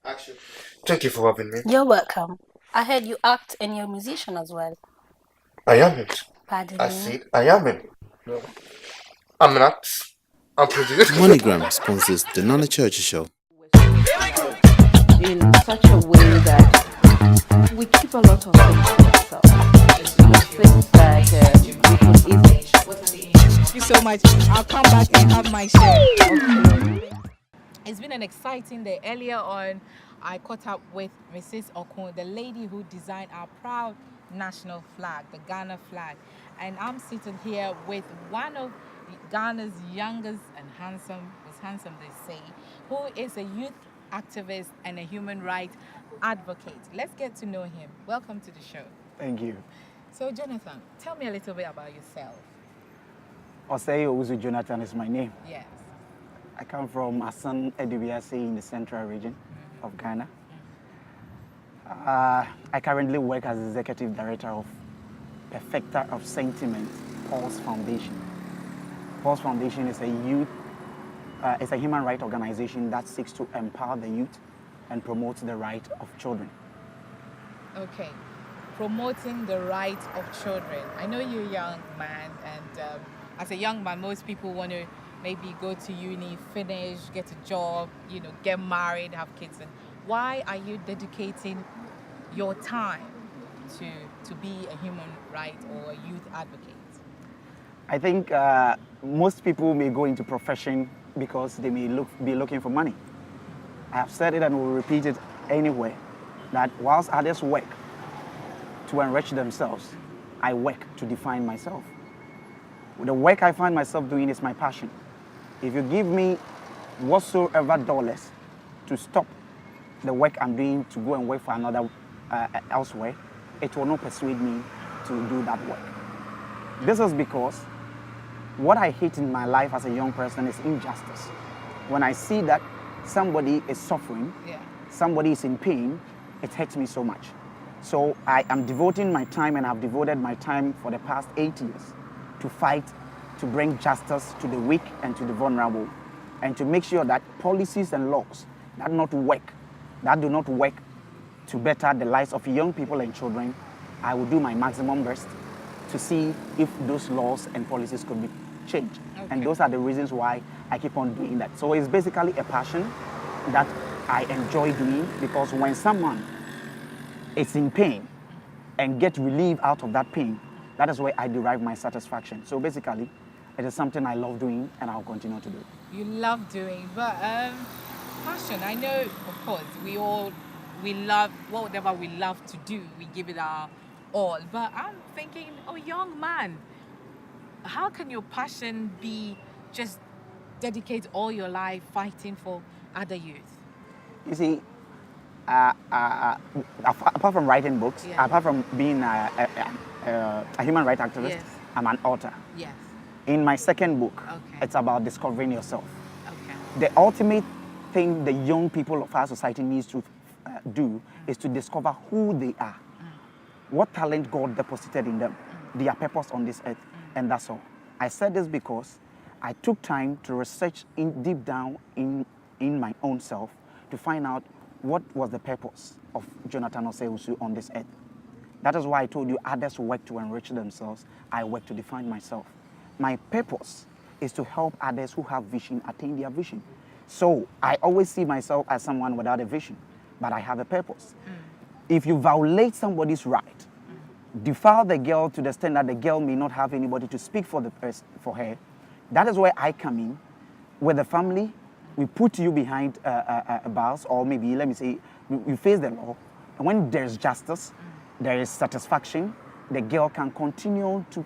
Action. Thank you for having me. You're welcome. I heard you act and you're a musician as well. I haven't. Pardon I me. said I haven't. No. I'm not. I'm pretty good. MoneyGram sponsors the Nana Church Show. In such a way that we keep a lot of things to ourselves. Things that we could easily. Thank you so much. I'll come back and have my share. It's been an exciting day. Earlier on, I caught up with Mrs. Okun, the lady who designed our proud national flag, the Ghana flag. And I'm sitting here with one of Ghana's youngest and handsome, was handsome they say, who is a youth activist and a human rights advocate. Let's get to know him. Welcome to the show. Thank you. So Jonathan, tell me a little bit about yourself. Osei Owusu Jonathan is my name. Yes. I come from Asan Edibiase in the central region of Ghana. I currently work as executive director of Perfecter of Sentiment, Pulse Foundation. Pulse Foundation is it's a human rights organization that seeks to empower the youth and promote the right of children. Okay, promoting the rights of children. I know you're a young man, and as a young man, most people want to maybe go to uni, finish, get a job, get married, have kids. And why are you dedicating your time to be a human rights or a youth advocate? I think most people may go into profession because they may be looking for money. I have said it and will repeat it anywhere, that whilst others work to enrich themselves, I work to define myself. The work I find myself doing is my passion. If you give me whatsoever dollars to stop the work I'm doing to go and work for another elsewhere, it will not persuade me to do that work. This is because what I hate in my life as a young person is injustice. When I see that somebody is suffering, somebody is in pain, it hurts me so much. So I am devoting my time, and I've devoted my time for the past 8 years to fight to bring justice to the weak and to the vulnerable, and to make sure that policies and laws that do not work to better the lives of young people and children, I will do my maximum best to see if those laws and policies could be changed. Okay. And those are the reasons why I keep on doing that. So it's basically a passion that I enjoy doing, because when someone is in pain and get relief out of that pain, that is where I derive my satisfaction. So basically, it is something I love doing, and I'll continue to do. You love doing, but passion, I know, of course, we love whatever we love to do, we give it our all. But I'm thinking, oh, young man, how can your passion be just dedicate all your life fighting for other youth? You see, apart from writing books, apart from being a human rights activist, yes, I'm an author. Yes. In my second book, okay, it's about discovering yourself. Okay. The ultimate thing the young people of our society needs to do is to discover who they are, what talent God deposited in them, their purpose on this earth, and that's all. I said this because I took time to research deep down in my own self to find out what was the purpose of Jonathan Osei Owusu on this earth. That is why I told you others work to enrich themselves, I work to define myself. My purpose is to help others who have vision attain their vision. So I always see myself as someone without a vision, but I have a purpose. If you violate somebody's right, defile the girl to the extent that the girl may not have anybody to speak for her, that is where I come in. With the family, we put you behind bars, or maybe, let me say, we face the law. And when there's justice, there is satisfaction, the girl can continue to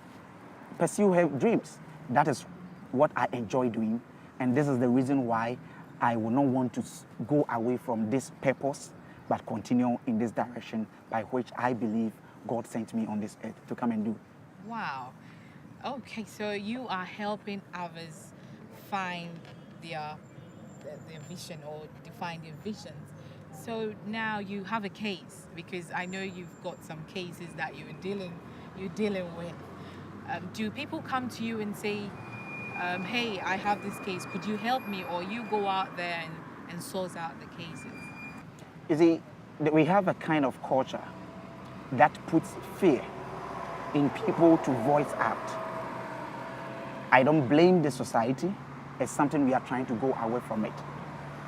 pursue her dreams. That is what I enjoy doing, and this is the reason why I will not want to go away from this purpose, but continue in this direction by which I believe God sent me on this earth to come and do. Wow. Okay, so you are helping others find their vision, or define their visions. So now you have a case, because I know you've got some cases that you're dealing with. Do people come to you and say, hey, I have this case, could you help me? Or you go out there and source out the cases? You see, we have a kind of culture that puts fear in people to voice out. I don't blame the society. It's something we are trying to go away from it.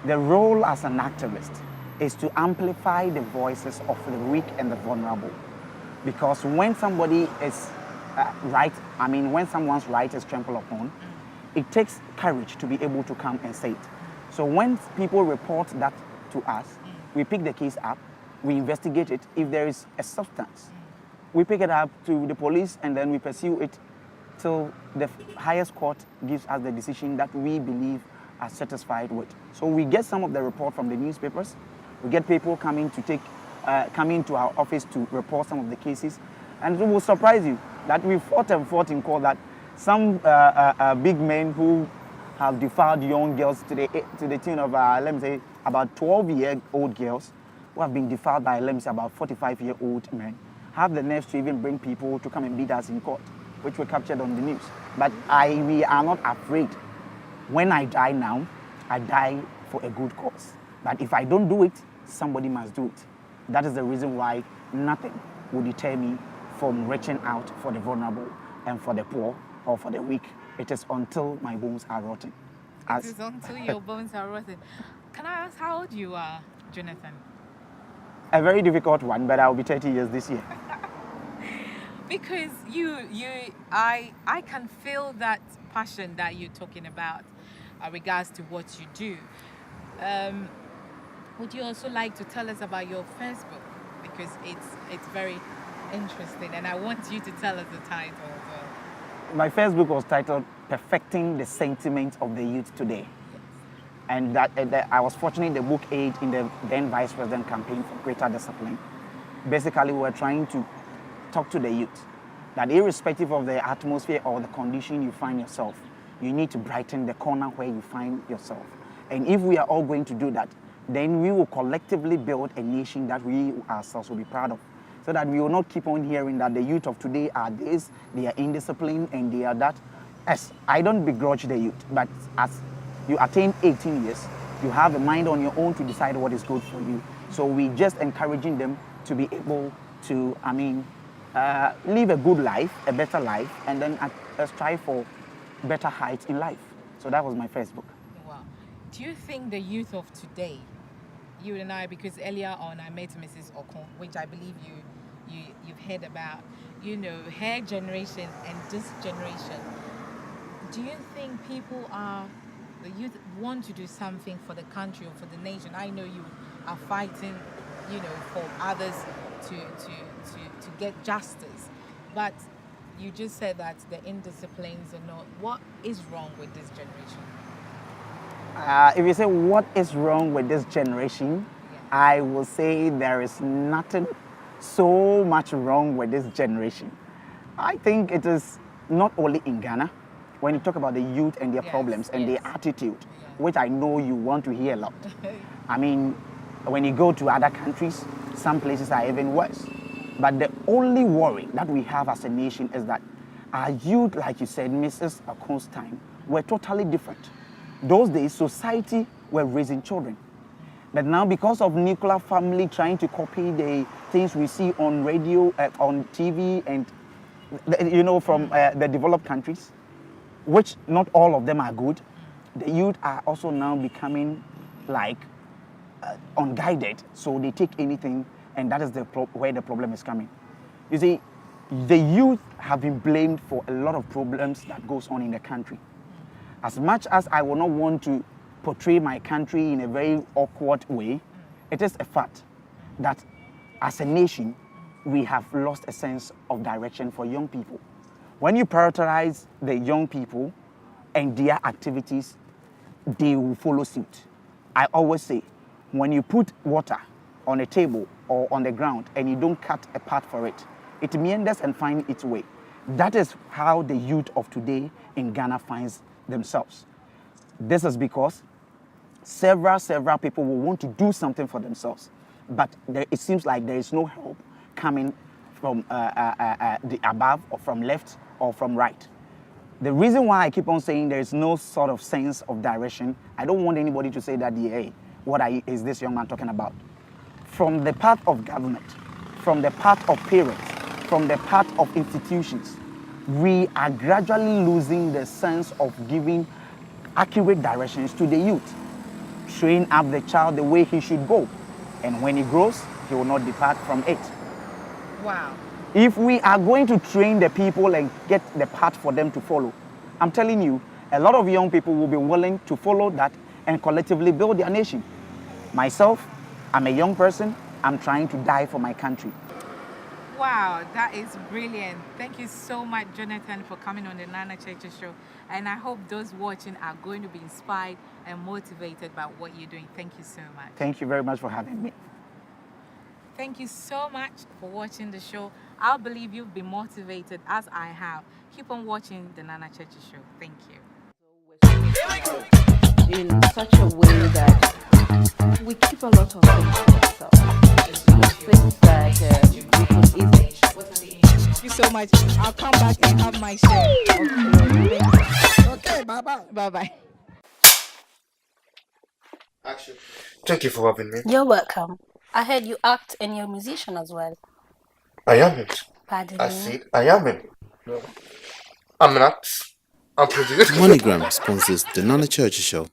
The role as an activist is to amplify the voices of the weak and the vulnerable. Because when somebody is when someone's right is trampled upon, it takes courage to be able to come and say it. So when people report that to us, we pick the case up, we investigate it. If there is a substance, we pick it up to the police and then we pursue it till the highest court gives us the decision that we believe are satisfied with. So we get some of the report from the newspapers. We get people coming to our office to report some of the cases. And it will surprise you that we fought in court that some big men who have defiled young girls to the tune of, let me say, about 12-year-old girls who have been defiled by, let me say, about 45-year-old men, have the nerves to even bring people to come and beat us in court, which were captured on the news. But we are not afraid. When I die now, I die for a good cause. But if I don't do it, somebody must do it. That is the reason why nothing will deter me from reaching out for the vulnerable and for the poor or for the weak. It is until my bones are rotten. It is until your bones are rotten. Can I ask how old you are, Jonathan? A very difficult one, but I'll be 30 years this year. Because I can feel that passion that you're talking about regards to what you do. Would you also like to tell us about your Facebook? Because it's very interesting, and I want you to tell us the title as well. My Facebook was titled Perfecting the Sentiment of the Youth Today. Yes. And that I was fortunate the book aid in the then Vice President campaign for greater discipline. Basically, we were trying to talk to the youth that irrespective of the atmosphere or the condition you find yourself, you need to brighten the corner where you find yourself. And if we are all going to do that, then we will collectively build a nation that we ourselves will be proud of. So that we will not keep on hearing that the youth of today are this, they are indisciplined, and they are that. As I don't begrudge the youth, but as you attain 18 years, you have a mind on your own to decide what is good for you. So we just encouraging them to be able to, live a good life, a better life, and then strive for better heights in life. So that was my Facebook. Wow. Do you think the youth of today, you and I, because earlier on I met Mrs. Okon, which I believe you've heard about, her generation and this generation, do you think the youth want to do something for the country or for the nation? I know you are fighting, for others to get justice, but you just said that the indisciplines are not. What is wrong with this generation? If you say what is wrong with this generation, I will say there is nothing so much wrong with this generation. I think it is not only in Ghana. When you talk about the youth and their problems and their attitude, which I know you want to hear a lot. I mean, when you go to other countries, some places are even worse. But the only worry that we have as a nation is that our youth, like you said, Mrs. Akon's time, were totally different. Those days, society were raising children. But now, because of nuclear family trying to copy the things we see on radio, on TV, and from the developed countries, which not all of them are good, the youth are also now becoming like unguided, so they take anything, and that is where the problem is coming. You see, the youth have been blamed for a lot of problems that goes on in the country. As much as I will not want to portray my country in a very awkward way, it is a fact that as a nation, we have lost a sense of direction for young people. When you prioritize the young people and their activities, they will follow suit. I always say, when you put water on a table or on the ground and you don't cut a path for it, it meanders and finds its way. That is how the youth of today in Ghana finds themselves. This is because several people will want to do something for themselves, but it seems like there is no help coming from the above or from left or from right. The reason why I keep on saying there is no sort of sense of direction, I don't want anybody to say that, hey, what is this young man talking about? from the part of government, from the part of parents, from the part of institutions, we are gradually losing the sense of giving accurate directions to the youth. Train up the child the way he should go, and when he grows, he will not depart from it. Wow. If we are going to train the people and get the path for them to follow, I'm telling you, a lot of young people will be willing to follow that and collectively build their nation. Myself, I'm a young person. I'm trying to die for my country. Wow, that is brilliant. Thank you so much, Jonathan, for coming on the Nana Cheche Show. And I hope those watching are going to be inspired and motivated by what you're doing. Thank you so much. Thank you very much for having me. Thank you so much for watching the show. I believe you've been motivated as I have. Keep on watching the Nana Cheche Show. Thank you. In such a way that we keep a lot of things to ourselves. Things that we could easily. Thank you so much. I'll come back and have my share. Okay, bye-bye. Bye-bye. Action. Thank you for having me. You're welcome. I heard you act and you're a musician as well. I amn't. Pardon I me. said I amn't. No. I'm not. I'm producing. MoneyGram sponsors the Nana Church Show.